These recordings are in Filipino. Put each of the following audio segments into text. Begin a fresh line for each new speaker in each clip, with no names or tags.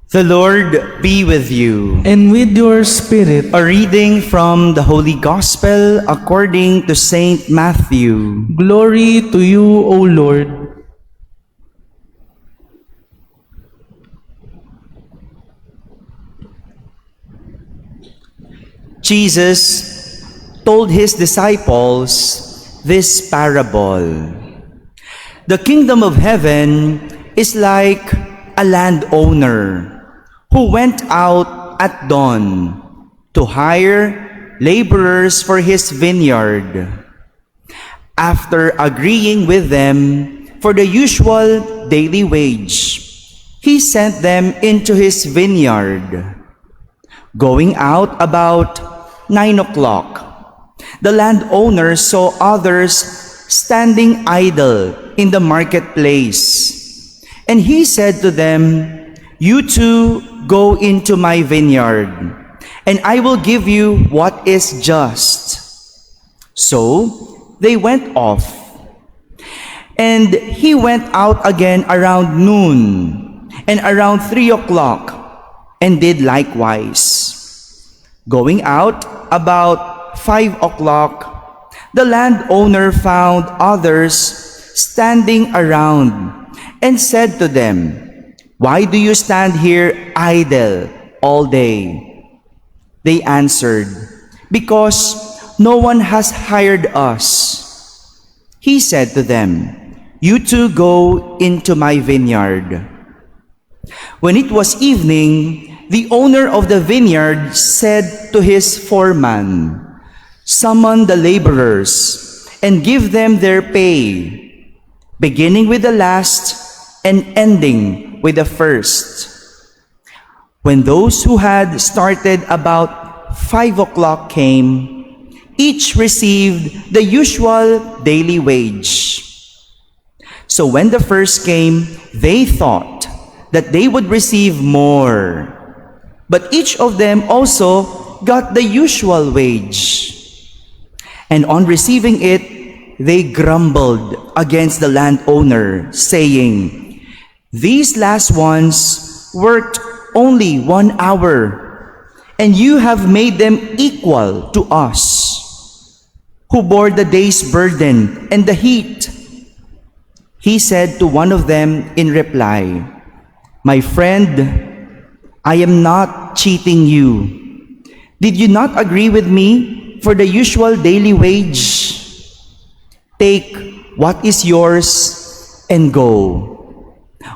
The Lord be with you.
And with your spirit,
A reading from the Holy Gospel according to Saint Matthew.
glory to you, O Lord.
Jesus told his disciples this parable. The kingdom of heaven is like a landowner who went out at dawn to hire laborers for his vineyard. After agreeing with them for the usual daily wage, he sent them into his vineyard. Going out about 9 o'clock, the landowner saw others standing idle in the marketplace. And he said to them, "You too go into my vineyard, and I will give you what is just." So they went off. And he went out again around noon and around 3 o'clock and did likewise. Going out about 5 o'clock, the landowner found others standing around and said to them, "Why do you stand here idle all day?" They answered, "Because no one has hired us." He said to them, "You too go into my vineyard." When it was evening, the owner of the vineyard said to his foreman, "Summon the laborers and give them their pay, beginning with the last and ending with the first." When those who had started about 5 o'clock came, each received the usual daily wage. So when the first came, they thought that they would receive more. But each of them also got the usual wage. And on receiving it, they grumbled against the landowner, saying, "These last ones worked only 1 hour, and you have made them equal to us, who bore the day's burden and the heat." He said to one of them in reply, "My friend, I am not cheating you. Did you not agree with me for the usual daily wage? Take what is yours and go.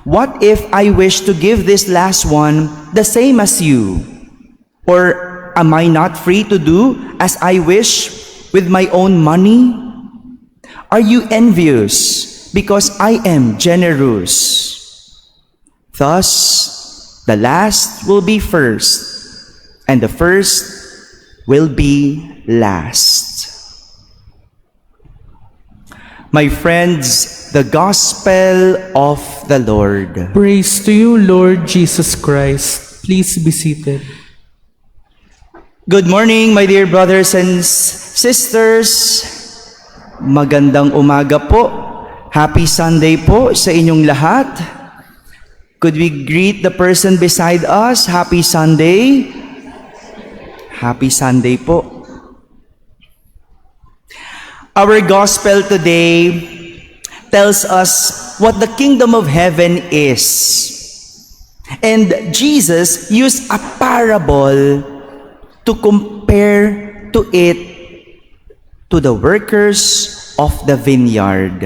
What if I wish to give this last one the same as you? Or am I not free to do as I wish with my own money? Are you envious because I am generous?" Thus, the last will be first, and the first will be last. My friends, the Gospel of the Lord.
Praise to you, Lord Jesus Christ. Please be seated.
Good morning, my dear brothers and sisters. Magandang umaga po. Happy Sunday po sa inyong lahat. Could we greet the person beside us? Happy Sunday. Happy Sunday po. Our gospel today tells us what the kingdom of heaven is. And Jesus used a parable to compare to it to the workers of the vineyard.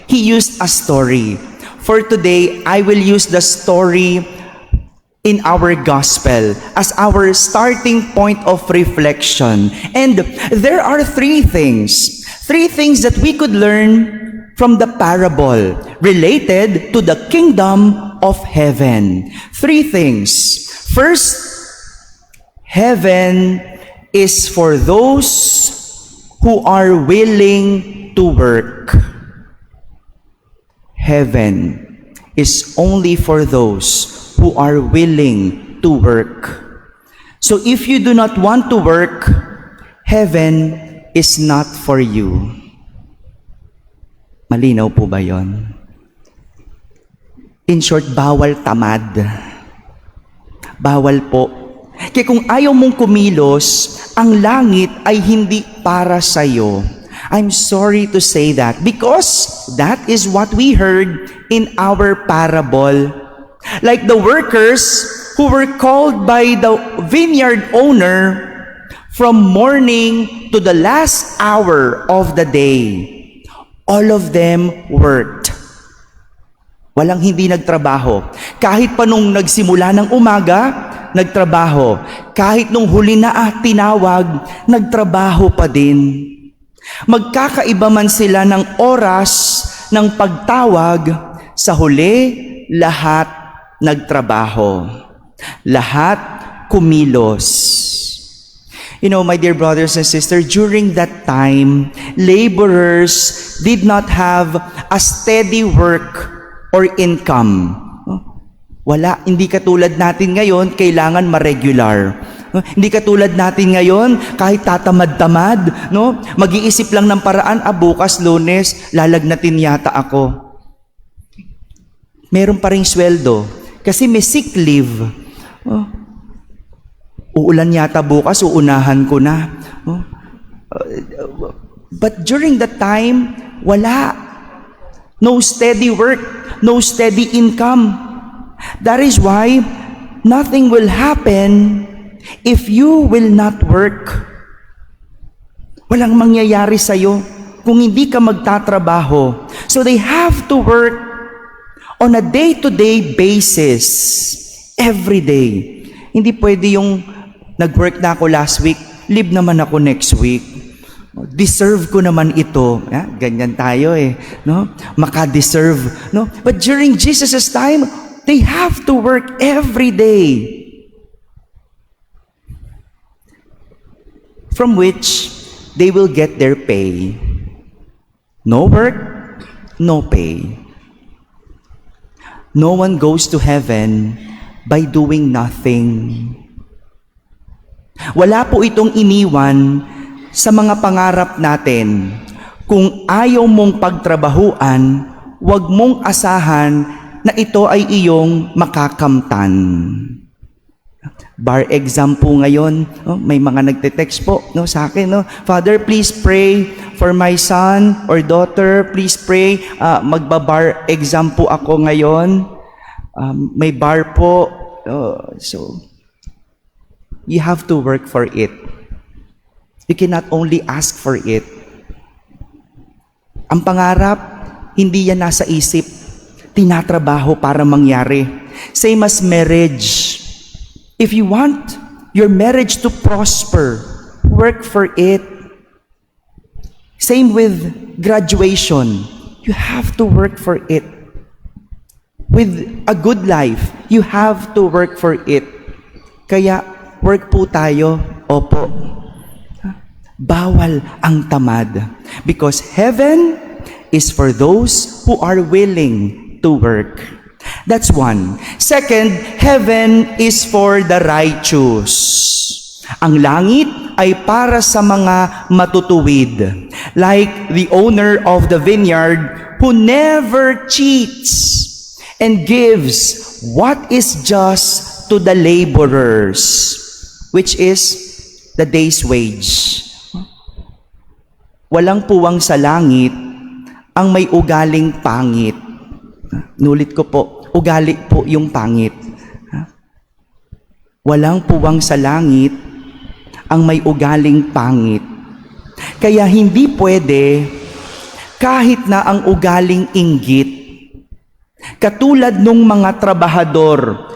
He used a story. For today, I will use the story in our gospel as our starting point of reflection. And there are three things that we could learn from the parable related to the kingdom of heaven. Three things. First, heaven is for those who are willing to work. Heaven is only for those who are willing to work. So if you do not want to work, heaven is not for you. Malinaw po ba yon? In short, bawal tamad. Bawal po. Kaya kung ayaw mong kumilos, ang langit ay hindi para sa'yo. I'm sorry to say that because that is what we heard in our parable. Like the workers who were called by the vineyard owner from morning to the last hour of the day. All of them worked. Walang hindi nagtrabaho. Kahit pa nung nagsimula ng umaga, nagtrabaho. Kahit nung huli na tinawag, nagtrabaho pa din. Magkakaiba man sila ng oras ng pagtawag, sa huli, lahat nagtrabaho. Lahat kumilos. You know, my dear brothers and sisters, during that time, laborers did not have a steady work or income. Wala, hindi katulad natin ngayon, kailangan ma-regular. Hindi katulad natin ngayon, kahit tatamad-tamad, no? Mag-iisip lang ng paraan, bukas, Lunes, lalagnatin yata ako. Meron pa ring sweldo, kasi may sick leave. Uulan yata bukas, uunahan ko na. But during that time, wala. No steady work, no steady income. That is why nothing will happen if you will not work. Walang mangyayari sa'yo kung hindi ka magtatrabaho. So they have to work on a day-to-day basis, every day. Hindi pwede yung nag-work na ako last week, leave naman ako next week. Deserve ko naman ito. Ganyan tayo no? Maka-deserve, no? But during Jesus' time, they have to work every day. From which they will get their pay. No work, no pay. No one goes to heaven by doing nothing. Wala po itong iniwan sa mga pangarap natin. Kung ayaw mong pagtrabahuan, huwag mong asahan na ito ay iyong makakamtan. Bar exam po ngayon, may mga nagte-text po sa akin, Father, please pray for my son or daughter. Please pray, magbabar exam po ako ngayon. May bar po. So, you have to work for it. You cannot only ask for it. Ang pangarap, hindi yan nasa isip. Tinatrabaho para mangyari. Same as marriage. If you want your marriage to prosper, work for it. Same with graduation. You have to work for it. With a good life, you have to work for it. Kaya, work po tayo. Opo. Bawal ang tamad. Because heaven is for those who are willing to work. That's one. Second, heaven is for the righteous. Ang langit ay para sa mga matutuwid. Like the owner of the vineyard who never cheats and gives what is just to the laborers, which is the day's wage. Walang puwang sa langit ang may ugaling pangit. Nulit ko po, ugali po yung pangit. Walang puwang sa langit ang may ugaling pangit. Kaya hindi pwede kahit na ang ugaling inggit. Katulad nung mga trabahador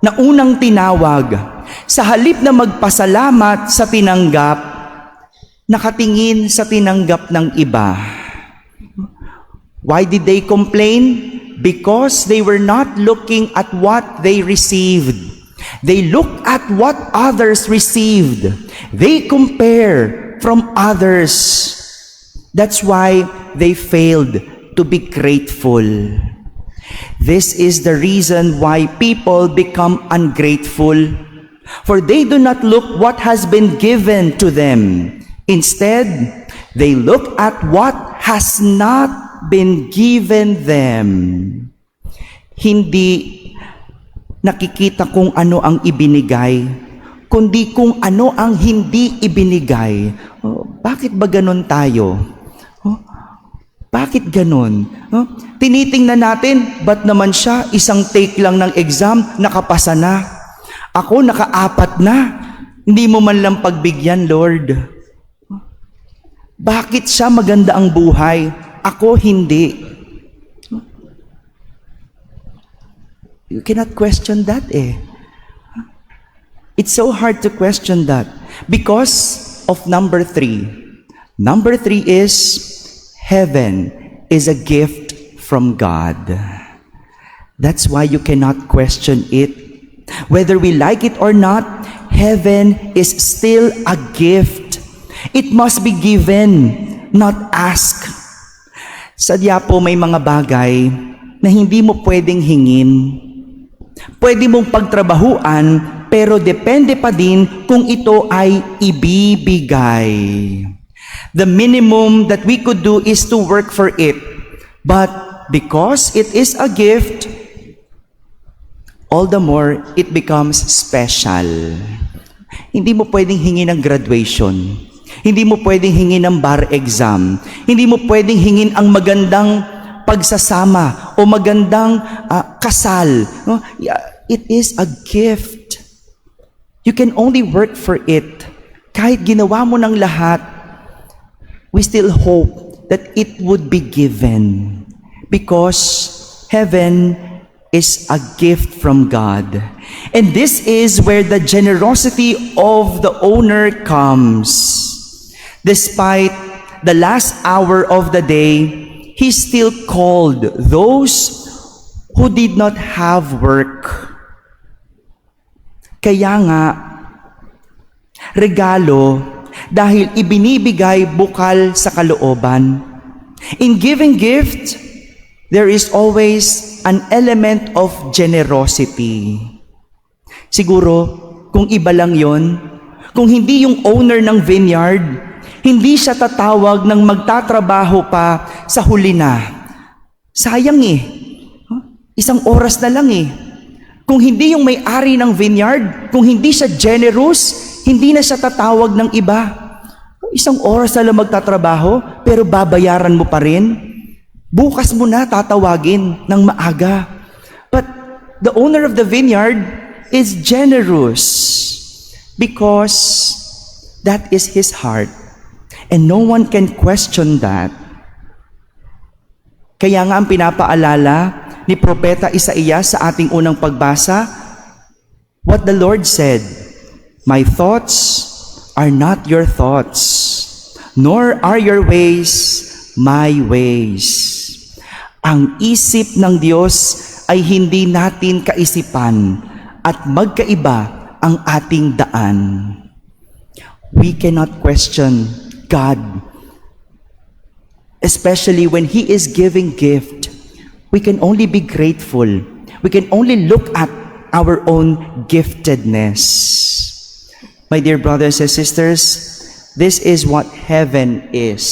na unang tinawag, sa halip na magpasalamat sa tinanggap, nakatingin sa tinanggap ng iba. Why did they complain? Because they were not looking at what they received. They looked at what others received. They compare from others. That's why they failed to be grateful. This is the reason why people become ungrateful. For they do not look what has been given to them. Instead, they look at what has not been given them. Hindi nakikita kung ano ang ibinigay, kundi kung ano ang hindi ibinigay. Bakit ba ganun tayo? Bakit ganun? Tinitingnan natin, ba't naman siya isang take lang ng exam, nakapasa na? Ako naka-4 na. Hindi mo man lang pagbigyan, Lord. Bakit siya maganda ang buhay? Ako hindi. You cannot question that It's so hard to question that because of number 3. Number 3 is heaven is a gift from God. That's why you cannot question it. Whether we like it or not, heaven is still a gift. It must be given, not asked. Sadya po may mga bagay na hindi mo pwedeng hingin. Pwede mong pagtrabahuan, pero depende pa din kung ito ay ibibigay. The minimum that we could do is to work for it. But because it is a gift, all the more it becomes special. Hindi mo pwedeng hingi ng graduation. Hindi mo pwedeng hingi ng bar exam. Hindi mo pwedeng hingin ang magandang pagsasama o magandang kasal. No? It is a gift. You can only work for it. Kahit ginawa mo ng lahat, we still hope that it would be given. Because heaven is a gift from God. And this is where the generosity of the owner comes. Despite the last hour of the day, He still called those who did not have work. Kaya nga, regalo dahil ibinibigay bukal sa kalooban. In giving gift, there is always an element of generosity. Siguro, kung iba lang yon, kung hindi yung owner ng vineyard, hindi siya tatawag ng magtatrabaho pa sa huli na. Sayang Isang oras na lang Kung hindi yung may-ari ng vineyard, kung hindi siya generous, hindi na siya tatawag ng iba. Isang oras na lang magtatrabaho, pero babayaran mo pa rin. Bukas mo na tatawagin ng maaga. But the owner of the vineyard is generous because that is his heart. And no one can question that. Kaya nga ang pinapaalala ni Propeta Isaías sa ating unang pagbasa, what the Lord said, "My thoughts are not your thoughts, nor are your ways my ways." Ang isip ng Diyos ay hindi natin kaisipan at magkaiba ang ating daan. We cannot question God, especially when He is giving gift. We can only be grateful. We can only look at our own giftedness. My dear brothers and sisters, this is what heaven is.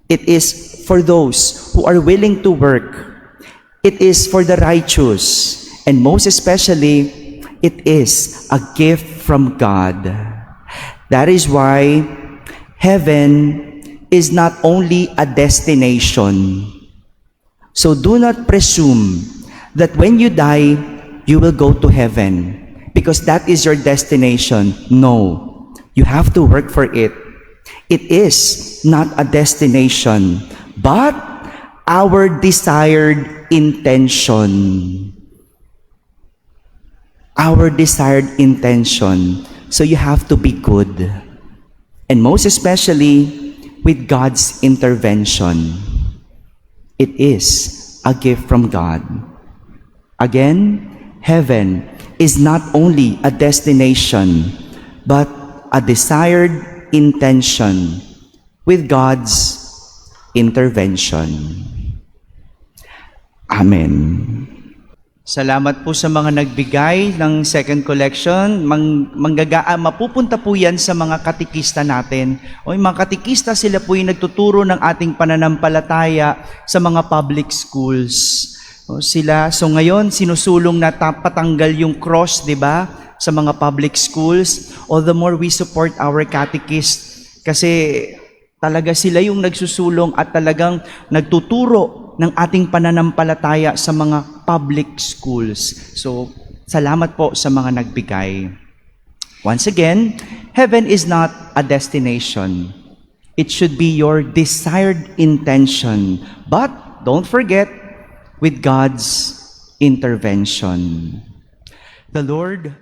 It is for those who are willing to work. It is for the righteous. And most especially, it is a gift from God. That is why heaven is not only a destination. So do not presume that when you die, you will go to heaven because that is your destination. No, you have to work for it. It is not a destination, but our desired intention. Our desired intention. So you have to be good. And most especially, with God's intervention. It is a gift from God. Again, heaven is not only a destination, but a desired intention with God's intervention. Amen. Salamat po sa mga nagbigay ng second collection. Mapupunta po yan sa mga katikista natin. O yung mga katikista, sila po yung nagtuturo ng ating pananampalataya sa mga public schools. So ngayon, sinusulong na patanggal yung cross, di ba? Sa mga public schools. All the more we support our catechists kasi talaga sila yung nagsusulong at talagang nagtuturo ng ating pananampalataya sa mga public schools. So, salamat po sa mga nagbigay. Once again, heaven is not a destination. It should be your desired intention. But don't forget, with God's intervention. The Lord